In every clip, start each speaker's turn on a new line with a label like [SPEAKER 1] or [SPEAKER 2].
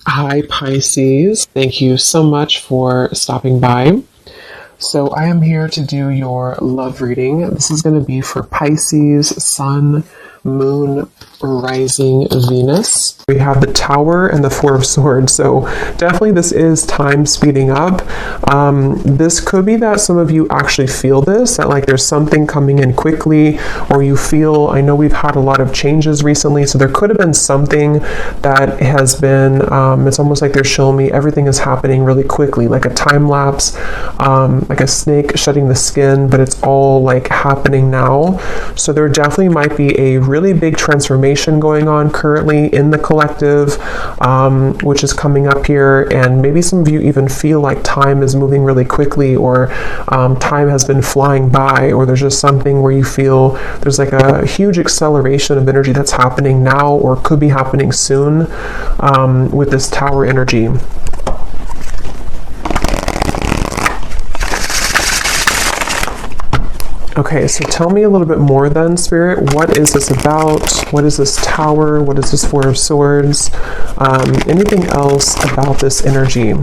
[SPEAKER 1] Hi, Pisces. Thank you so much for stopping by. So, I am here to do your love reading. This is going to be for Pisces, Sun, Moon, Rising, Venus. We have the Tower and the Four of Swords. So, definitely this is time speeding up. This could be that some of you actually feel this, that like there's something coming in quickly, or you feel, I know we've had a lot of changes recently, so there could have been something that has been, it's almost like they're showing me everything is happening really quickly, like a time lapse, like a snake shedding the skin, but it's all like happening now. So there definitely might be a really big transformation going on currently in the collective, which is coming up here. And maybe some of you even feel like time is moving really quickly, or time has been flying by, or there's just something where you feel there's like a huge acceleration of energy that's happening now or could be happening soon with this Tower energy. Okay, so tell me a little bit more then, Spirit. What is this about? What is this Tower? What is this Four of Swords? Anything else about this energy?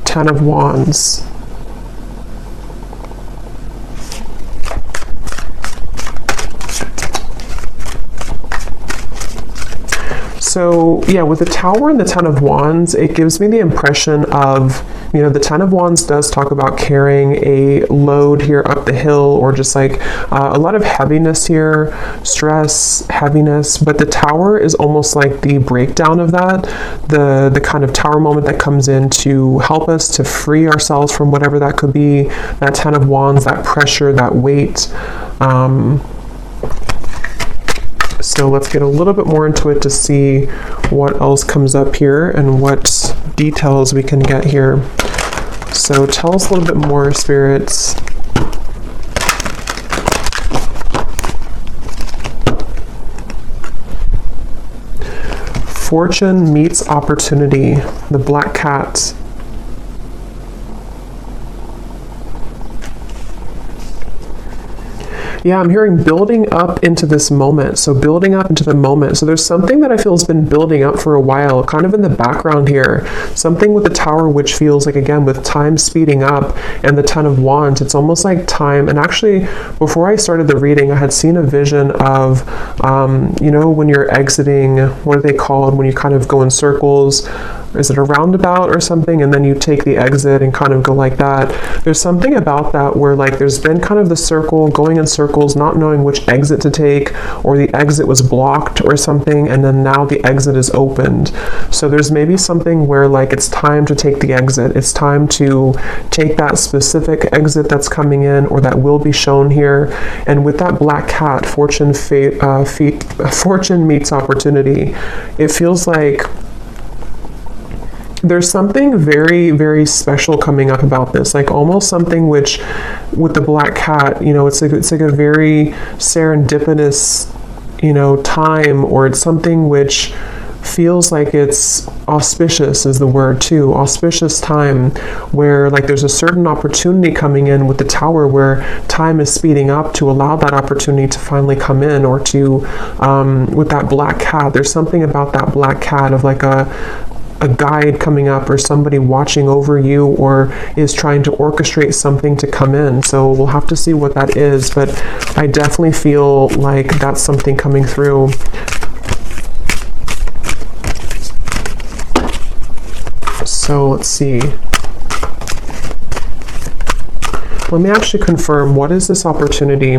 [SPEAKER 1] Ten of Wands. So yeah, with the Tower and the Ten of Wands, it gives me the impression of, the Ten of Wands does talk about carrying a load here up the hill, or just like a lot of heaviness here, stress, heaviness. But the Tower is almost like the breakdown of that, the kind of Tower moment that comes in to help us to free ourselves from whatever that could be, that Ten of Wands, that pressure, that weight. So let's get a little bit more into it to see what else comes up here and what details we can get here. So tell us a little bit more, spirits. Fortune meets opportunity, the Black Cat. Yeah, I'm hearing building up into this moment. So building up into the moment. So there's something that I feel has been building up for a while, kind of in the background here. Something with the Tower, which feels like, again, with time speeding up, and the Ten of Wands, it's almost like time. And actually, before I started the reading, I had seen a vision of, when you're exiting, what are they called? When you kind of go in circles. Is it a roundabout or something? And then you take the exit and kind of go like that. There's something about that where like there's been kind of the circle, going in circles, not knowing which exit to take, or the exit was blocked or something, and then now the exit is opened. So there's maybe something where like it's time to take the exit. It's time to take that specific exit that's coming in, or that will be shown here. And with that Black Cat, fortune meets opportunity. It feels like there's something very, very special coming up about this, like almost something which, with the Black Cat, it's like a very serendipitous, time, or it's something which feels like it's auspicious is the word too, auspicious time, where like there's a certain opportunity coming in with the Tower where time is speeding up to allow that opportunity to finally come in, or to, with that Black Cat, there's something about that Black Cat of like a guide coming up, or somebody watching over you, or is trying to orchestrate something to come in. So we'll have to see what that is, but I definitely feel like that's something coming through. So let's see. Let me actually confirm, what is this opportunity?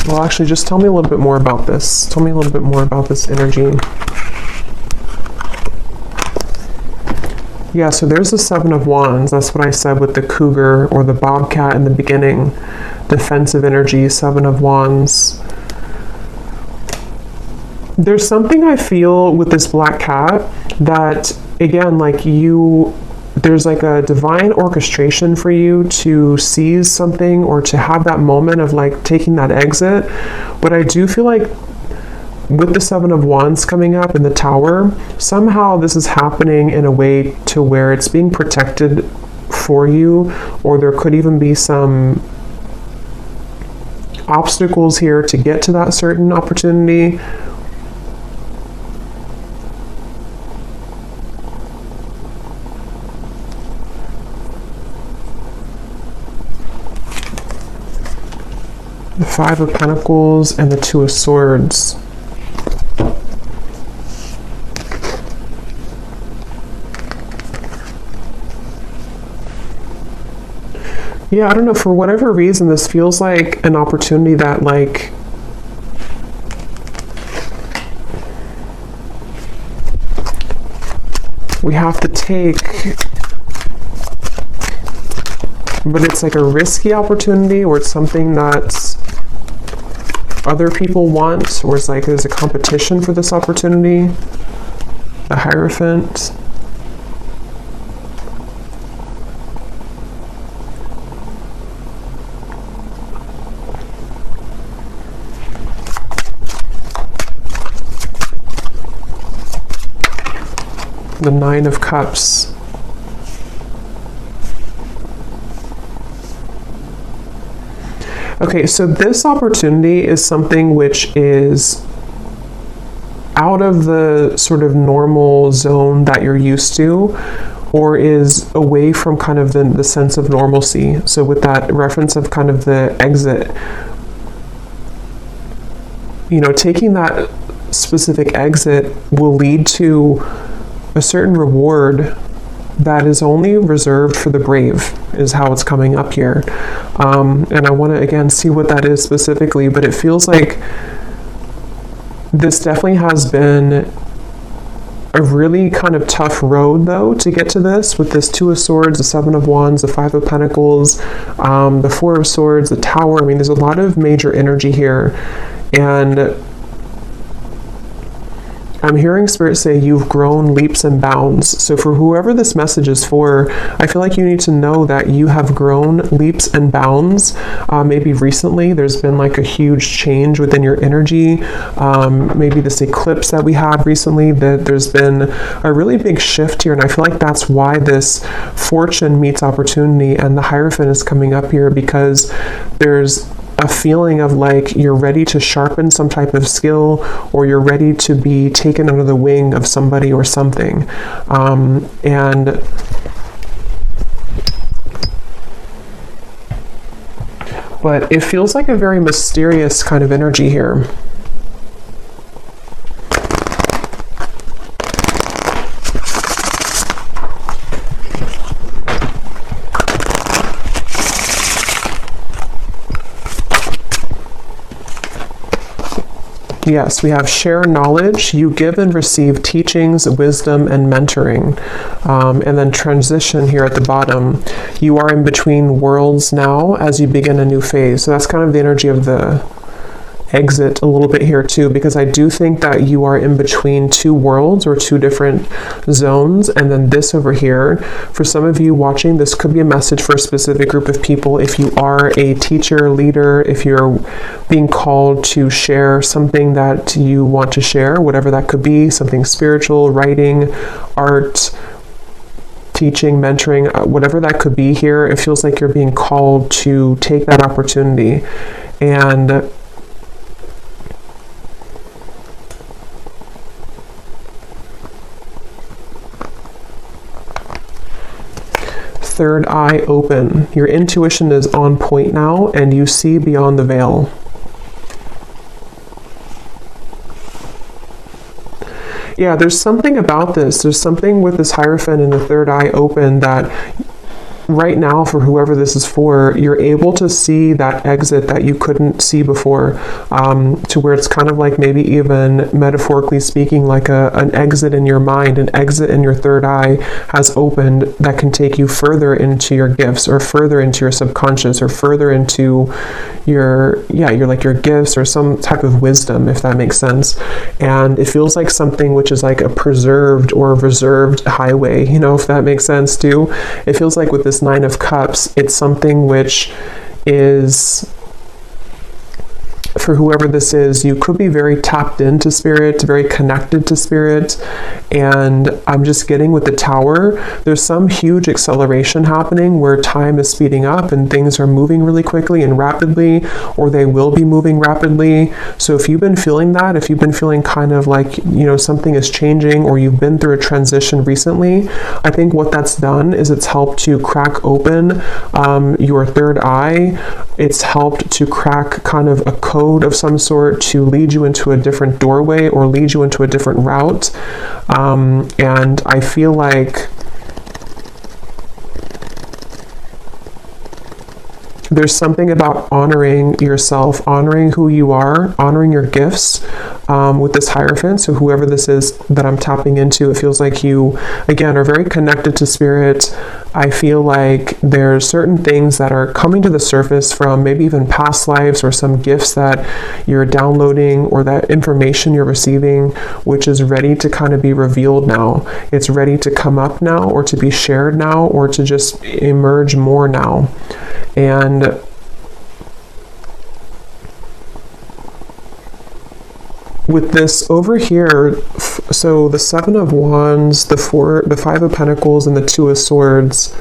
[SPEAKER 1] Well, actually, just tell me a little bit more about this. Tell me a little bit more about this energy. Yeah, so there's the Seven of Wands. That's what I said with the cougar or the bobcat in the beginning. Defensive energy, Seven of Wands. There's something I feel with this Black Cat that, again, like there's like a divine orchestration for you to seize something or to have that moment of like taking that exit. But I do feel like with the Seven of Wands coming up in the Tower, somehow this is happening in a way to where it's being protected for you, or there could even be some obstacles here to get to that certain opportunity. The Five of Pentacles and the Two of Swords. Yeah, I don't know, for whatever reason, this feels like an opportunity that, like, we have to take, but it's like a risky opportunity, or it's something that other people want, or it's like there's a competition for this opportunity. The Hierophant. The Nine of Cups. Okay, so this opportunity is something which is out of the sort of normal zone that you're used to, or is away from kind of the sense of normalcy. So with that reference of kind of the exit, you know, taking that specific exit will lead to a certain reward that is only reserved for the brave, is how it's coming up here. And I want to again see what that is specifically, but it feels like this definitely has been a really kind of tough road though to get to this, with this Two of Swords, the Seven of Wands, the Five of Pentacles, the Four of Swords, the Tower. I mean, there's a lot of major energy here, and I'm hearing Spirit say you've grown leaps and bounds. So for whoever this message is for, I feel like you need to know that you have grown leaps and bounds. Maybe recently there's been like a huge change within your energy. Maybe this eclipse that we had recently, that there's been a really big shift here. And I feel like that's why this Fortune meets opportunity and the Hierophant is coming up here, because there's a feeling of like you're ready to sharpen some type of skill, or you're ready to be taken under the wing of somebody or something. But it feels like a very mysterious kind of energy here. Yes, we have share knowledge. You give and receive teachings, wisdom, and mentoring. And then transition here at the bottom. You are in between worlds now as you begin a new phase. So that's kind of the energy of the exit a little bit here too, because I do think that you are in between two worlds or two different zones. And then this over here, for some of you watching, this could be a message for a specific group of people. If you are a teacher, leader, if you're being called to share something that you want to share, whatever that could be, something spiritual, writing, art, teaching, mentoring, whatever that could be here, it feels like you're being called to take that opportunity. And third eye open. Your intuition is on point now, and you see beyond the veil. Yeah, there's something about this. There's something with this Hierophant and the third eye open that right now, for whoever this is for, you're able to see that exit that you couldn't see before, to where it's kind of like, maybe even metaphorically speaking, like an exit in your mind, an exit in your third eye has opened that can take you further into your gifts, or further into your subconscious, or further into your gifts, or some type of wisdom, if that makes sense. And it feels like something which is like a preserved or reserved highway, if that makes sense too. It feels like with this Nine of Cups, it's something which is, for whoever this is, you could be very tapped into spirit, very connected to spirit. And I'm just getting with the Tower, there's some huge acceleration happening where time is speeding up and things are moving really quickly and rapidly, or they will be moving rapidly. So if you've been feeling that, if you've been feeling kind of like, something is changing, or you've been through a transition recently, I think what that's done is it's helped to crack open your third eye. It's helped to crack kind of a code of some sort to lead you into a different doorway, or lead you into a different route. And I feel like there's something about honoring yourself, honoring who you are, honoring your gifts, with this Hierophant. So whoever this is that I'm tapping into, it feels like you, again, are very connected to spirit. I feel like there's certain things that are coming to the surface from maybe even past lives, or some gifts that you're downloading, or that information you're receiving, which is ready to kind of be revealed now. It's ready to come up now, or to be shared now, or to just emerge more now. And with this over here, so the Seven of Wands, the Five of Pentacles, and the Two of Swords,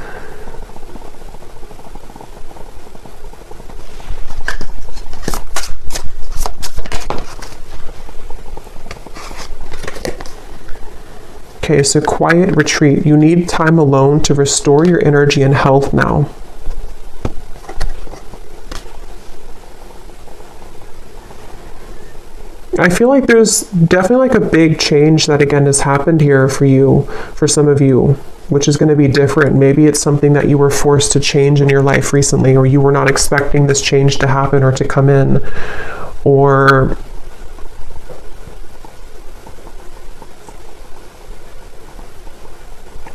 [SPEAKER 1] okay, so quiet retreat. You need time alone to restore your energy and health now. I feel like there's definitely like a big change that again has happened here for you, for some of you, which is going to be different. Maybe it's something that you were forced to change in your life recently, or you were not expecting this change to happen or to come in, or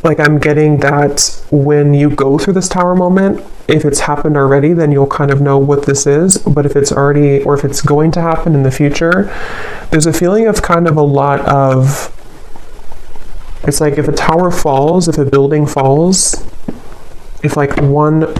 [SPEAKER 1] like I'm getting that when you go through this Tower moment, if it's happened already, then you'll kind of know what this is. But if it's already, or if it's going to happen in the future, there's a feeling of kind of a lot of, it's like if a tower falls, if a building falls, if like one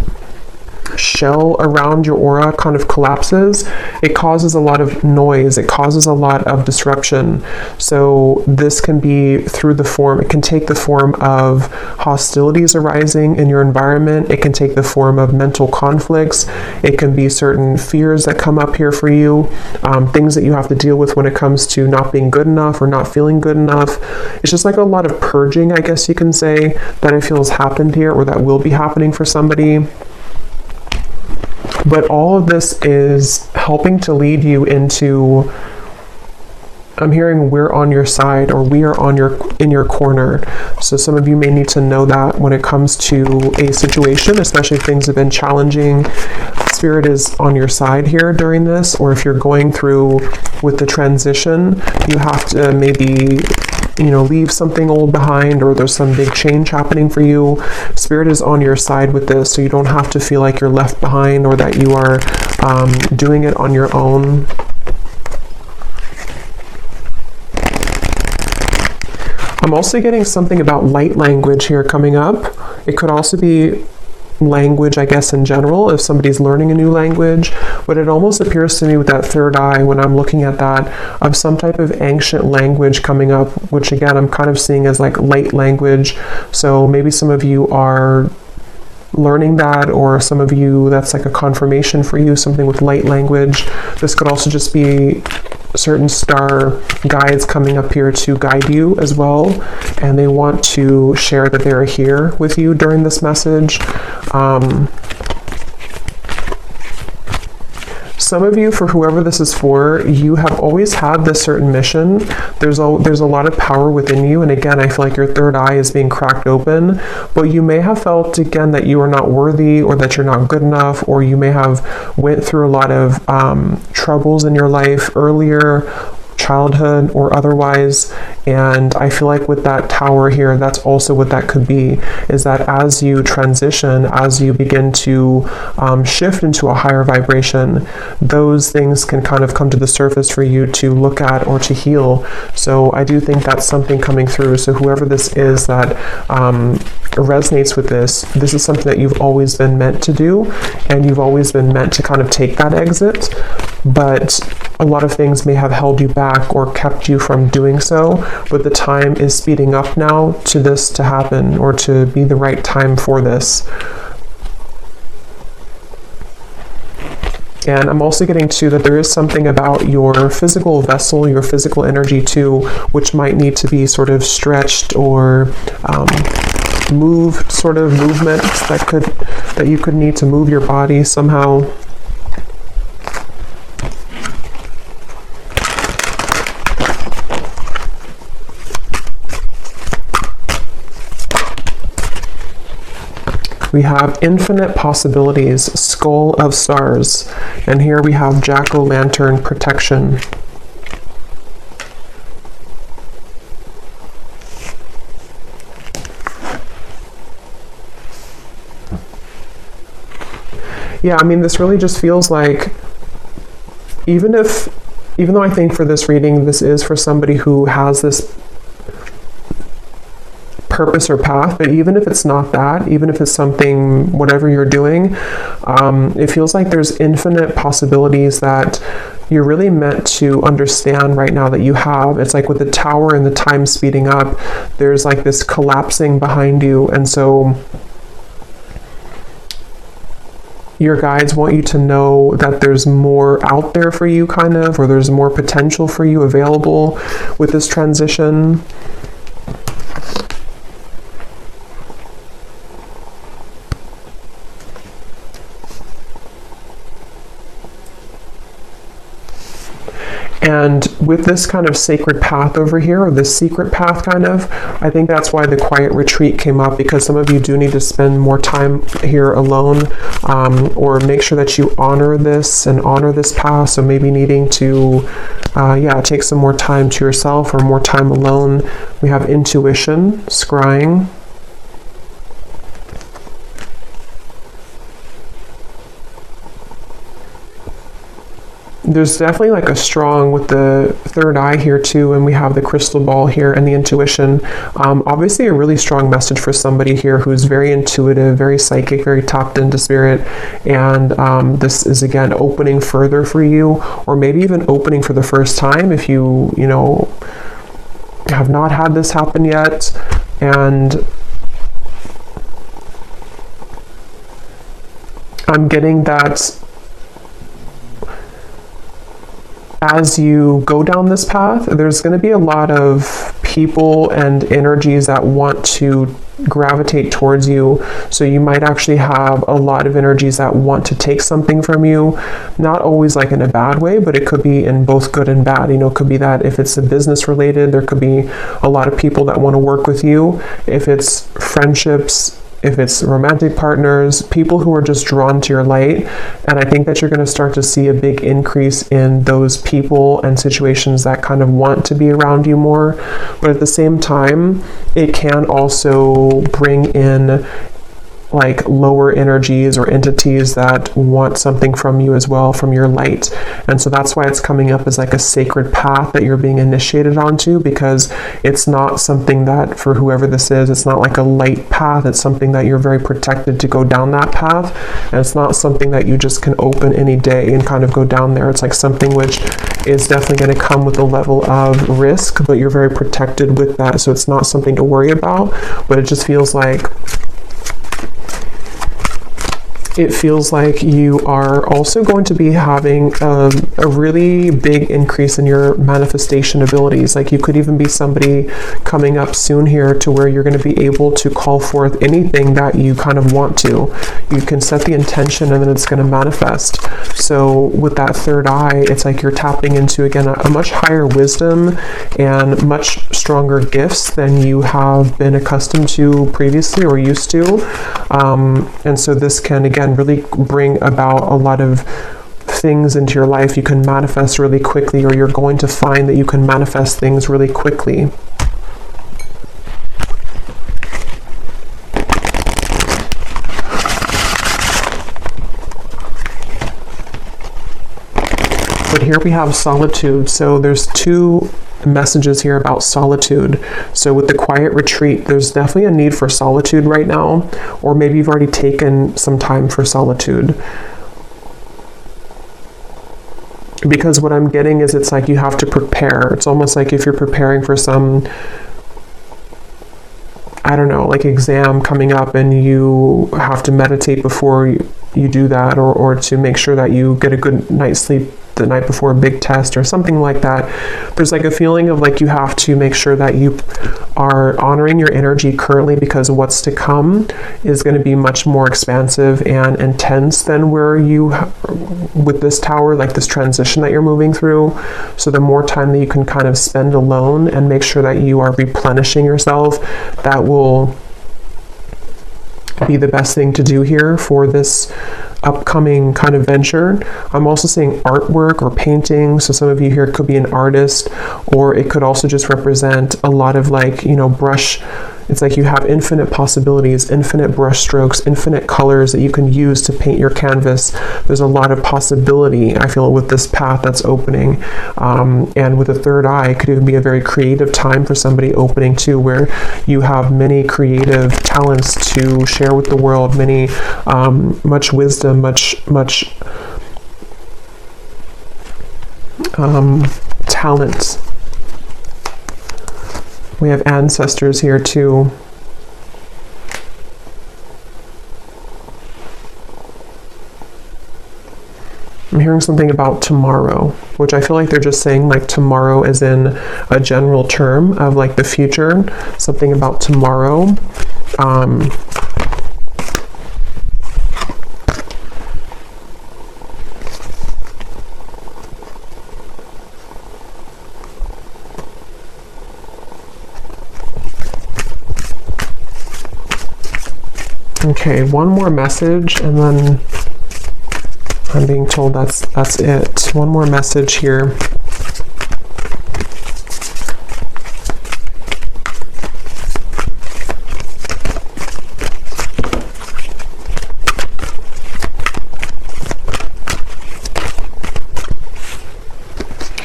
[SPEAKER 1] shell around your aura kind of collapses, it causes a lot of noise, it causes a lot of disruption. So this can be through the form, it can take the form of hostilities arising in your environment, it can take the form of mental conflicts, it can be certain fears that come up here for you, things that you have to deal with when it comes to not being good enough or not feeling good enough. It's just like a lot of purging, I guess you can say, that I feel has happened here, or that will be happening for somebody. But all of this is helping to lead you into, I'm hearing we're on your side, or we are in your corner. So some of you may need to know that when it comes to a situation, especially if things have been challenging, Spirit is on your side here during this. Or if you're going through with the transition, you have to maybe leave something old behind, or there's some big change happening for you. Spirit is on your side with this, so you don't have to feel like you're left behind, or that you are doing it on your own. I'm also getting something about light language here coming up. It could also be language, I guess, in general, if somebody's learning a new language, but it almost appears to me with that third eye, when I'm looking at that, of some type of ancient language coming up, which again, I'm kind of seeing as like light language. So maybe some of you are learning that, or some of you, that's like a confirmation for you, something with light language. This could also just be certain star guides coming up here to guide you as well, and they want to share that they're here with you during some of you, for whoever this is for, you have always had this certain mission. There's a lot of power within you, and again, I feel like your third eye is being cracked open, but you may have felt again that you are not worthy, or that you're not good enough, or you may have went through a lot of troubles in your life earlier, childhood or otherwise. And I feel like with that tower here, that's also what that could be, is that as you transition, as you begin to shift into a higher vibration, those things can kind of come to the surface for you to look at or to heal. So I do think that's something coming through. So whoever this is that resonates with this is something that you've always been meant to do, and you've always been meant to kind of take that exit, but a lot of things may have held you back or kept you from doing so, but the time is speeding up now to this to happen, or to be the right time for this. And I'm also getting to that there is something about your physical vessel, your physical energy too, which might need to be sort of stretched or moved, sort of movements that you could need to move your body somehow. We have infinite possibilities, skull of stars, and here we have jack-o'-lantern protection. Yeah, I mean, this really just feels like, even though I think for this reading, this is for somebody who has this purpose or path, but even if it's not that, even if it's something, whatever you're doing, it feels like there's infinite possibilities that you're really meant to understand right now that you have. It's like with the tower and the time speeding up, there's like this collapsing behind you, and so your guides want you to know that there's more out there for you, kind of, or there's more potential for you available with this transition. And with this kind of sacred path over here, or this secret path kind of, I think that's why the quiet retreat came up, because some of you do need to spend more time here alone, or make sure that you honor this and honor this path. So maybe needing to, take some more time to yourself or more time alone. We have intuition, scrying. There's definitely like a strong with the third eye here too, and we have the crystal ball here and the intuition. Obviously a really strong message for somebody here who's very intuitive, very psychic, very tapped into spirit, and this is again opening further for you, or maybe even opening for the first time if you have not had this happen yet. And I'm getting that as you go down this path, there's going to be a lot of people and energies that want to gravitate towards you. So you might actually have a lot of energies that want to take something from you, not always like in a bad way, but it could be in both good and bad. It could be that if it's a business related, there could be a lot of people that want to work with you. If it's friendships, if it's romantic partners, people who are just drawn to your light. And I think that you're going to start to see a big increase in those people and situations that kind of want to be around you more. But at the same time, it can also bring in like lower energies or entities that want something from you as well, from your light. And so that's why it's coming up as like a sacred path that you're being initiated onto, because it's not something that, for whoever this is, it's not like a light path. It's something that you're very protected to go down that path. And it's not something that you just can open any day and kind of go down there. It's like something which is definitely going to come with a level of risk, but you're very protected with that. So it's not something to worry about, but it just feels like you are also going to be having a really big increase in your manifestation abilities. Like you could even be somebody coming up soon here to where you're going to be able to call forth anything that you kind of want to. you can set the intention and then it's going to manifest. So with that third eye, it's like you're tapping into, again, a much higher wisdom and much stronger gifts than you have been accustomed to previously or used to. And so this can, again, really bring about a lot of things into your life you can manifest really quickly, or you're going to find that you can manifest things really quickly. But here we have solitude. So there's two messages here about solitude. So with the quiet retreat, there's definitely a need for solitude right now, or maybe you've already taken some time for solitude. Because what I'm getting is it's like you have to prepare. It's almost like if you're preparing for some, I don't know, like exam coming up, and you have to meditate before you do that, or to make sure that you get a good night's sleep the night before a big test or something like that. There's like a feeling of like you have to make sure that you are honoring your energy currently, because what's to come is going to be much more expansive and intense than where you, with this tower, like this transition that you're moving through. So the more time that you can kind of spend alone and make sure that you are replenishing yourself, that will be the best thing to do here for this upcoming kind of venture. I'm also seeing artwork or painting. So some of you here could be an artist, or it could also just represent a lot of like, you know, brush. It's like you have infinite possibilities, infinite brush strokes, infinite colors that you can use to paint your canvas. There's a lot of possibility, I feel, with this path that's opening. And with a third eye, it could even be a very creative time for somebody opening too, where you have many creative talents to share with the world, many, much wisdom, much talent. We have ancestors here too. I'm hearing something about tomorrow, which I feel like they're just saying like tomorrow as in a general term of like the future, something about tomorrow. Okay, one more message, and then I'm being told that's it. One more message here.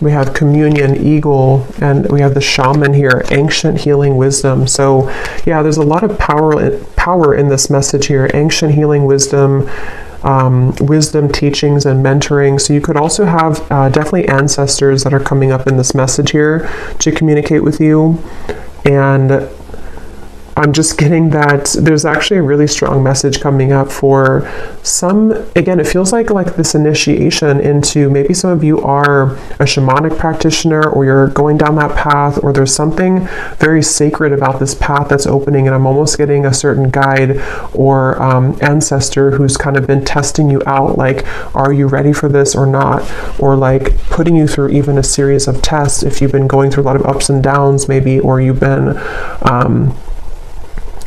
[SPEAKER 1] We have communion, eagle, and we have the shaman here, ancient healing wisdom. So yeah, there's a lot of power in this message here, ancient healing wisdom, wisdom teachings and mentoring. So you could also have definitely ancestors that are coming up in this message here to communicate with you. And I'm just getting that there's actually a really strong message coming up for some. Again, it feels like this initiation into, maybe some of you are a shamanic practitioner, or you're going down that path, or there's something very sacred about this path that's opening, and I'm almost getting a certain guide or ancestor who's kind of been testing you out, like, are you ready for this or not? Or like putting you through even a series of tests if you've been going through a lot of ups and downs maybe, or you've been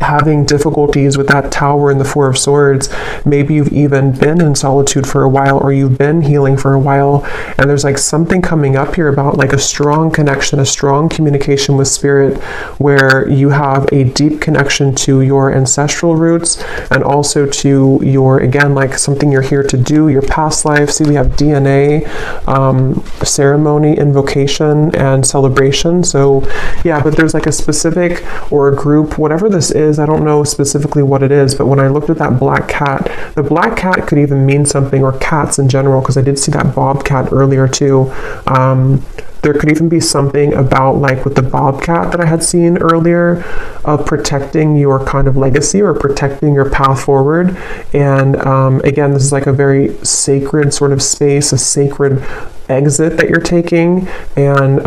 [SPEAKER 1] having difficulties with that tower and the Four of Swords. Maybe you've even been in solitude for a while, or you've been healing for a while, and there's like something coming up here about like a strong connection, a strong communication with spirit, where you have a deep connection to your ancestral roots, and also to your, again, like something you're here to do, your past life. See, we have DNA, ceremony, invocation, and celebration. So yeah, but there's like a specific, or a group, whatever this is, I don't know specifically what it is, but when I looked at that black cat, the black cat could even mean something, or cats in general, because I did see that bobcat earlier too. There could even be something about, like with the bobcat that I had seen earlier, of protecting your kind of legacy, or protecting your path forward. And again, this is like a very sacred sort of space, a sacred exit that you're taking. And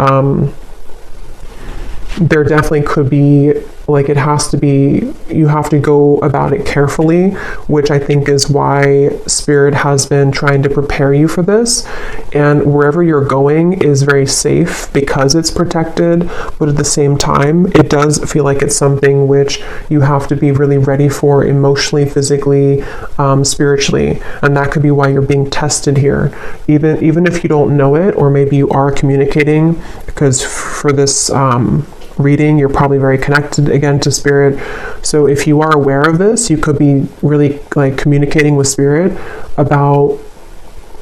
[SPEAKER 1] there definitely could be like it has to be, you have to go about it carefully, which I think is why Spirit has been trying to prepare you for this. And wherever you're going is very safe because it's protected, but at the same time, it does feel like it's something which you have to be really ready for emotionally, physically, spiritually. And that could be why you're being tested here. Even if you don't know it, or maybe you are communicating, because for this reading, you're probably very connected again to Spirit. So if you are aware of this, you could be really like communicating with Spirit about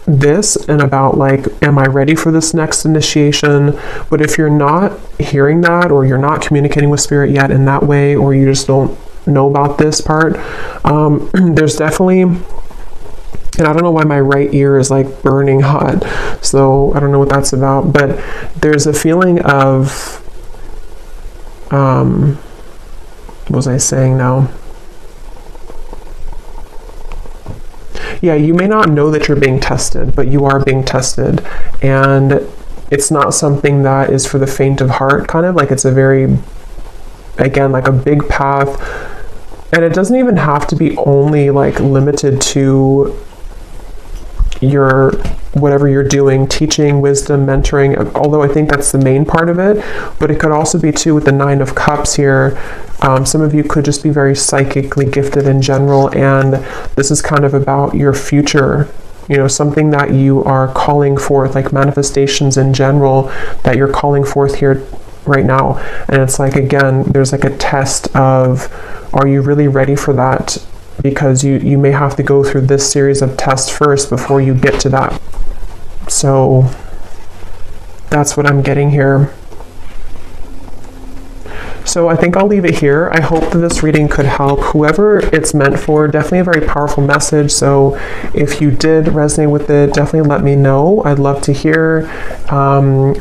[SPEAKER 1] this and about like, am I ready for this next initiation? But if you're not hearing that, or you're not communicating with Spirit yet in that way, or you just don't know about this part, there's definitely, and I don't know why my right ear is like burning hot, so I don't know what that's about, but there's a feeling of what was I saying now? Yeah, you may not know that you're being tested, but you are being tested. And it's not something that is for the faint of heart, kind of like it's a very, again, like a big path. And it doesn't even have to be only like limited to your whatever you're doing, teaching, wisdom, mentoring, although I think that's the main part of it. But it could also be too with the 9 of Cups here. Some of you could just be very psychically gifted in general, and this is kind of about your future, you know, something that you are calling forth, like manifestations in general that you're calling forth here right now. And it's like, again, there's like a test of, are you really ready for that? Because you may have to go through this series of tests first before you get to that. So that's what I'm getting here. So I think I'll leave it here. I hope that this reading could help whoever it's meant for. Definitely a very powerful message. So if you did resonate with it, definitely let me know. I'd love to hear.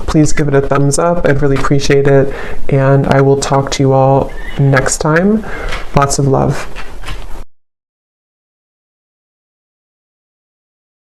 [SPEAKER 1] Please give it a thumbs up. I'd really appreciate it. And I will talk to you all next time. Lots of love.